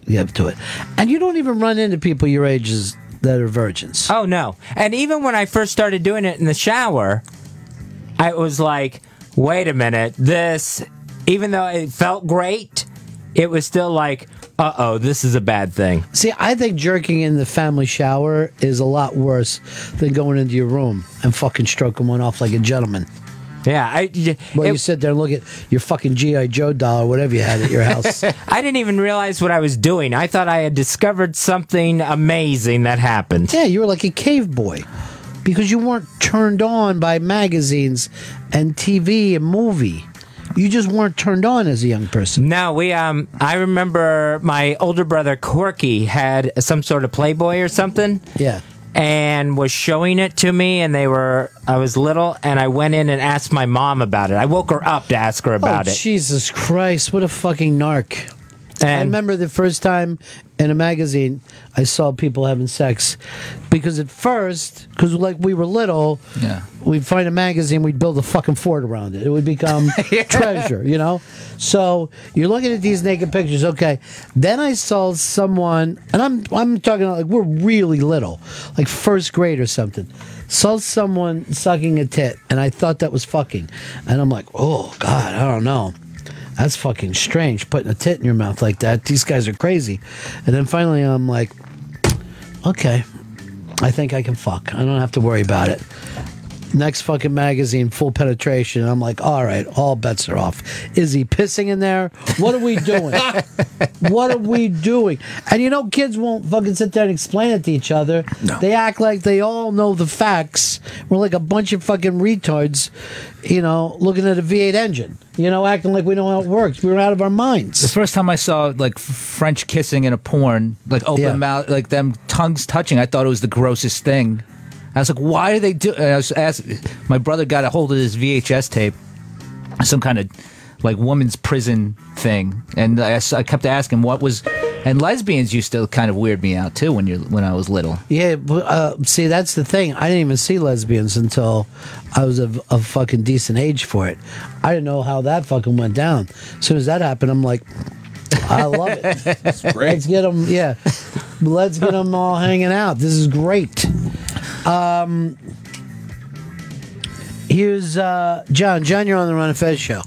get to it. And you don't even run into people your ages that are virgins. Oh, no. And even when I first started doing it in the shower, I was like, wait a minute, this, even though it felt great, it was still like, uh-oh, this is a bad thing. See, I think jerking in the family shower is a lot worse than going into your room and fucking stroking one off like a gentleman. Yeah. You sit there and look at your fucking G.I. Joe doll or whatever you had at your house. I didn't even realize what I was doing. I thought I had discovered something amazing that happened. Yeah, you were like a cave boy. Because you weren't turned on by magazines and TV and movie. You just weren't turned on as a young person. No, I remember my older brother Corky had some sort of Playboy or something. Yeah. And was showing it to me, and I was little, and I went in and asked my mom about it. I woke her up to ask her about it. Jesus Christ, what a fucking narc. And I remember the first time in a magazine I saw people having sex. Because at first, because like we were little, we'd find a magazine, we'd build a fucking fort around it. It would become treasure, So you're looking at these naked pictures, okay. Then I saw someone, and I'm talking like we're really little, like first grade or something. Saw someone sucking a tit, and I thought that was fucking. And I'm like, oh, God, I don't know. That's fucking strange, putting a tit in your mouth like that. These guys are crazy. And then finally I'm like, okay, I think I can fuck. I don't have to worry about it. Next fucking magazine, full penetration. And I'm like, all right, all bets are off. Is he pissing in there? What are we doing? What are we doing? And kids won't fucking sit there and explain it to each other. No. They act like they all know the facts. We're like a bunch of fucking retards, looking at a V8 engine. Acting like we know how it works. We were out of our minds. The first time I saw like French kissing in a porn, like open mouth, like them tongues touching, I thought it was the grossest thing. I was like, why do they do? And I was asking, my brother got a hold of this VHS tape, some kind of like woman's prison thing, and I kept asking what was. And lesbians used to kind of weird me out too when I was little. Yeah, see, that's the thing. I didn't even see lesbians until I was of fucking decent age for it. I didn't know how that fucking went down. As soon as that happened, I'm like, I love it. That's great. Let's get them. Yeah, let's get them all hanging out. This is great. Here's John. John, you're on the Ron and Fez show.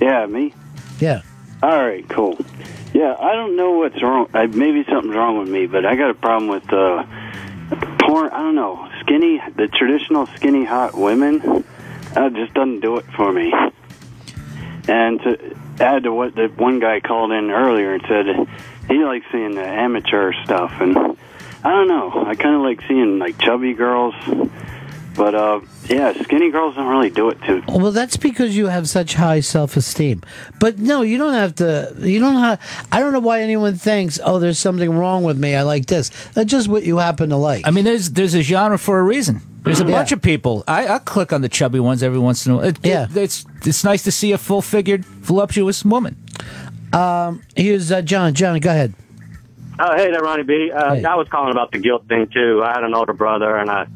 Yeah, me? Yeah. All right, cool. Yeah, I don't know what's wrong. Maybe something's wrong with me, but I got a problem with porn. I don't know. The traditional skinny hot women, that just doesn't do it for me. And to add to what the one guy called in earlier and said he likes seeing the amateur stuff, and I don't know. I kind of like seeing like chubby girls, but yeah, skinny girls don't really do it too. Well, that's because you have such high self-esteem. But no, you don't have to. I don't know why anyone thinks, oh, there's something wrong with me. I like this. That's just what you happen to like. I mean, there's a genre for a reason. There's a bunch of people. I click on the chubby ones every once in a while. It's nice to see a full-figured, voluptuous woman. Here's John. John, go ahead. Hey there, Ronnie B. Hey. I was calling about the guilt thing, too. I had an older brother, and I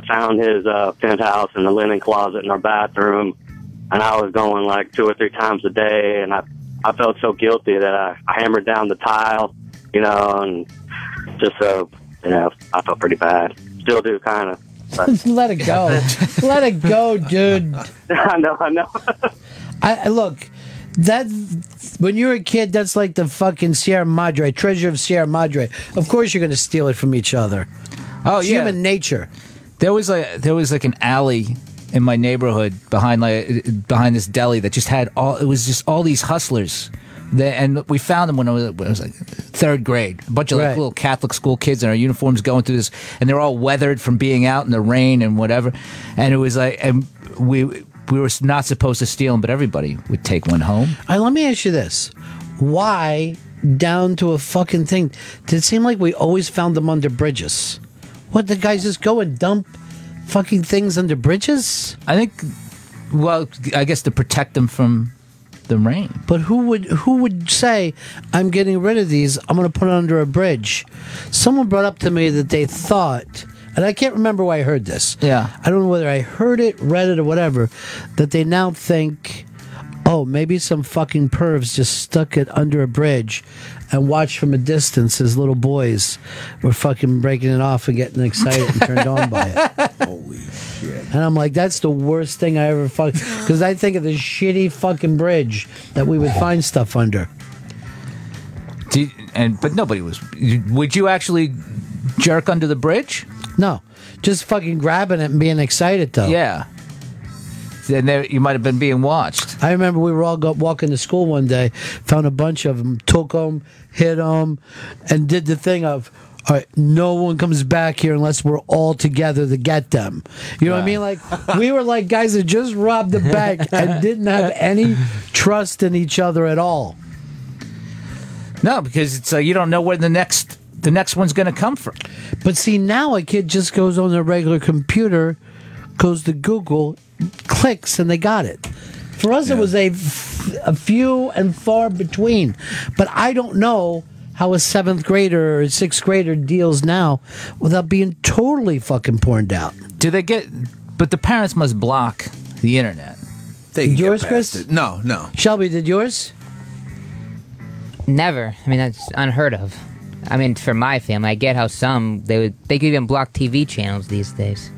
found his penthouse in the linen closet in our bathroom, and I was going like 2 or 3 times a day, and I felt so guilty that I hammered down the tile, and just I felt pretty bad. Still do, kind of. Let it go. Let it go, dude. I know. I look, that when you're a kid, that's like the fucking Sierra Madre, treasure of Sierra Madre. Of course, you're going to steal it from each other. Oh, it's yeah. human nature. There was like an alley in my neighborhood behind this deli that just had all these hustlers. And we found them when I was like third grade. A bunch of like little Catholic school kids in our uniforms going through this, and they're all weathered from being out in the rain and whatever. And it was like, and we were not supposed to steal them, but everybody would take one home. Let me ask you this: why, down to a fucking thing, did it seem like we always found them under bridges? What, the guys just go and dump fucking things under bridges? I think, well, I guess to protect them from the rain. But who would say, I'm getting rid of these, I'm going to put it under a bridge? Someone brought up to me that they thought, and I can't remember where I heard this. Yeah. I don't know whether I heard it, read it, or whatever, that they now think, oh, maybe some fucking pervs just stuck it under a bridge and watched from a distance as little boys were fucking breaking it off and getting excited and turned on by it. Holy shit. And I'm like, that's the worst thing I ever fucking... Because I think of the shitty fucking bridge that we would find stuff under. But nobody was... Would you actually jerk under the bridge? No. Just fucking grabbing it and being excited, though. Yeah. Then you might have been being watched. I remember we were all walking to school one day, found a bunch of them, took them, hit them, and did the thing of, all right, no one comes back here unless we're all together to get them. You know what I mean? Like, we were like guys that just robbed the bank and didn't have any trust in each other at all. No, because it's you don't know where the next one's going to come from. But see, now a kid just goes on their regular computer, goes to Google, clicks, and they got it. For us, it was a few and far between. But I don't know how a 7th grader or 6th grader deals now without being totally fucking porned out. Do they get... But the parents must block the internet. Did yours, Chris? No. Shelby, did yours? Never. I mean, that's unheard of. I mean, for my family, I get how some they could even block TV channels these days.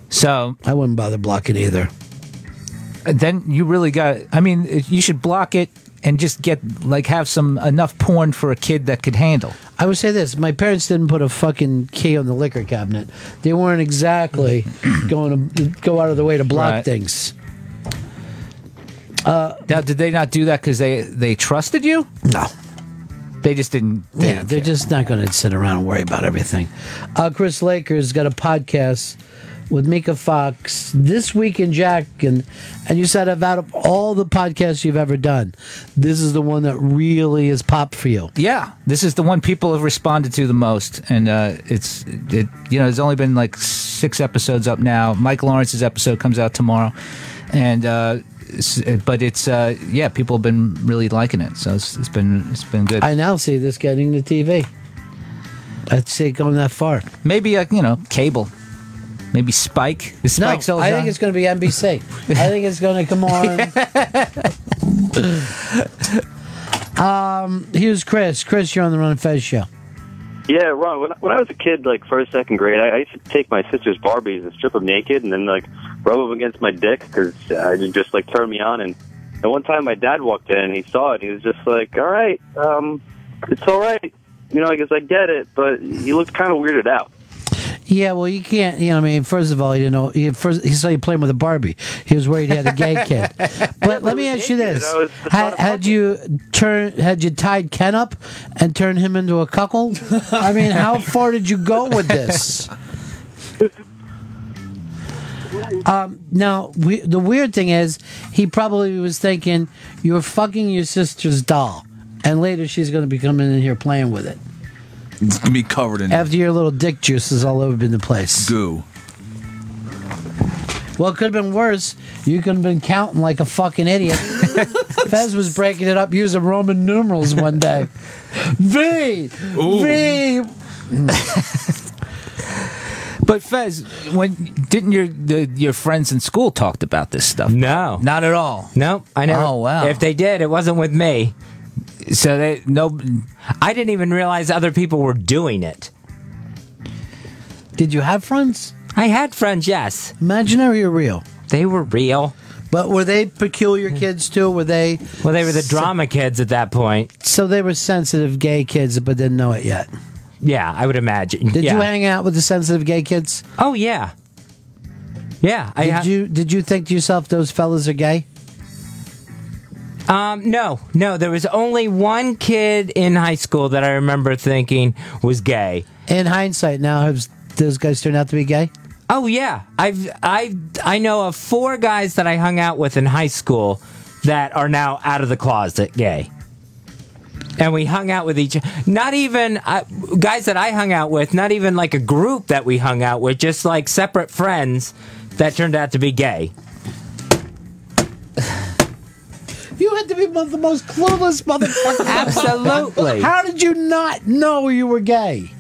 So I wouldn't bother blocking either. Then you really got... I mean, you should block it and just have enough porn for a kid that could handle. I would say this: my parents didn't put a fucking key on the liquor cabinet. They weren't exactly going to go out of the way to block things. Now, did they not do that because they trusted you? No. They just didn't. They're just not going to sit around and worry about everything. Chris Laker's got a podcast with Mika Fox, This Week in Jack, and you said out of all the podcasts you've ever done, this is the one that really is pop for you. Yeah, this is the one people have responded to the most, and there's only been like 6 episodes up now. Mike Lawrence's episode comes out tomorrow, and people have been really liking it, so it's been good. I now see this getting to TV. I'd say it going that far. Maybe cable. Maybe Spike. Is Spike still I think it's going to be NBC. I think it's going to come on. Here's Chris. Chris, you're on the Ron and Fez show. Yeah, Ron, when I was a kid, like first, second grade, I used to take my sister's Barbies and strip them naked and then like rub them against my dick because it just like turned me on. And one time my dad walked in and he saw it. He was just like, all right, it's all right. I guess I get it, but he looked kind of weirded out. Yeah, well, you can't, first of all, he saw you playing with a Barbie. He was worried he had a gay kid. But let me ask you this. Had you tied Ken up and turned him into a cuckold? I mean, how far did you go with this? Now, the weird thing is, he probably was thinking, you were fucking your sister's doll, and later she's going to be coming in here playing with it. It's going to be covered in... After your little dick juice is all over the place. Goo. Well, it could have been worse. You could have been counting like a fucking idiot. Fez was breaking it up using Roman numerals one day. V! Ooh. V! But Fez, didn't your friends in school talked about this stuff? No. Not at all? No, I never. Oh, wow. If they did, it wasn't with me. So I didn't even realize other people were doing it. Did you have friends? I had friends, yes. Imaginary or real? They were real. But were they peculiar kids too? Were they? Well, they were the drama kids at that point. So they were sensitive gay kids, but didn't know it yet. Yeah, I would imagine. Did Yeah. you hang out with the sensitive gay kids? Oh yeah. Yeah. Did you think to yourself those fellas are gay? No. There was only one kid in high school that I remember thinking was gay. In hindsight, now have those guys turned out to be gay? Oh yeah, I know of 4 guys that I hung out with in high school that are now out of the closet gay, and we hung out with each. Not even guys that I hung out with. Not even like a group that we hung out with. Just like separate friends that turned out to be gay. You had to be the most clueless motherfucker. Absolutely. How did you not know you were gay?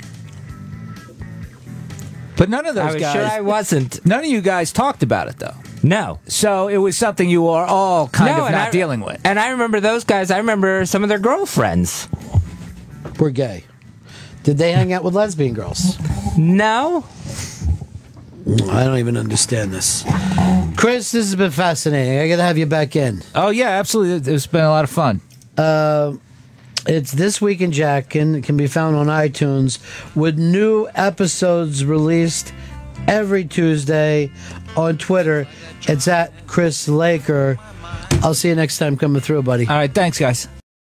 But none of those I was guys. sure I wasn't. None of you guys talked about it, though. No. So it was something you were all kind of not dealing with. And I remember those guys. I remember some of their girlfriends were gay. Did they hang out with lesbian girls? No. I don't even understand this. Chris, this has been fascinating. I got to have you back in. Oh, yeah, absolutely. It's been a lot of fun. It's This Week in Jack, and it can be found on iTunes with new episodes released every Tuesday. On Twitter, it's at Chris Laker. I'll see you next time coming through, buddy. All right, thanks, guys.